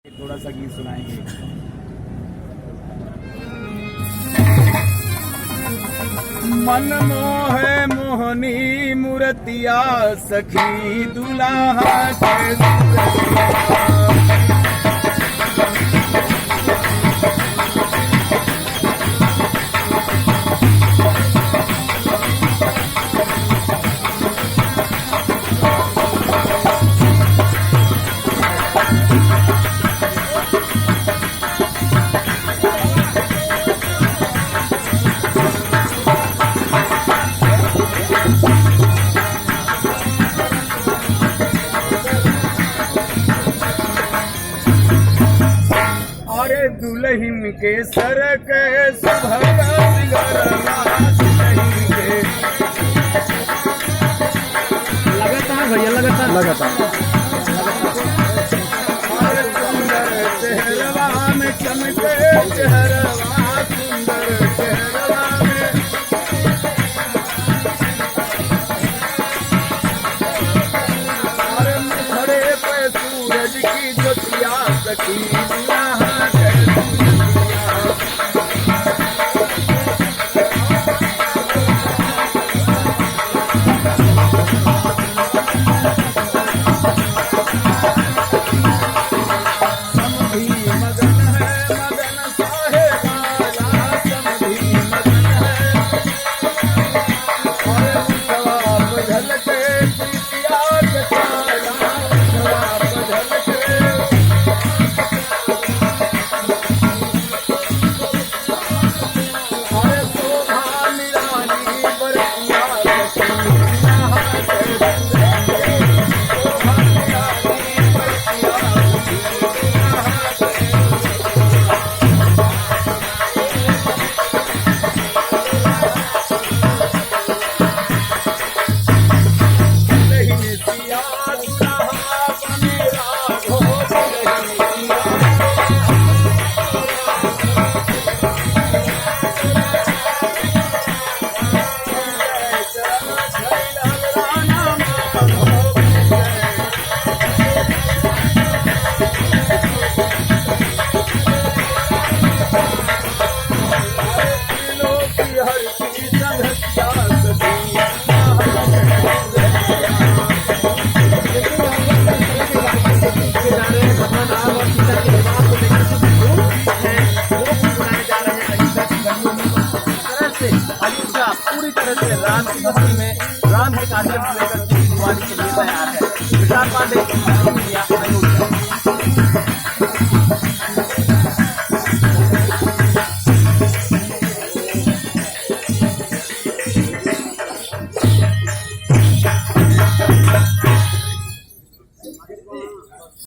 थोड़ा सा गीत सुनाएंगे। मन मोहे मोहनी मूर्तिया सखी दुल्हा के दुल्हन के सर के सुभग लगातार भैया लगातार सुंदर चेहरवा में चमके चेहरवा सुंदर चेहरवा में खड़े पे सूरज की ज्योतिया सखी पूरी तरह से राम की भक्ति में राम के कार्यक्रम को लेकर दिवाली के लिए तैयार है। विशाल पांडे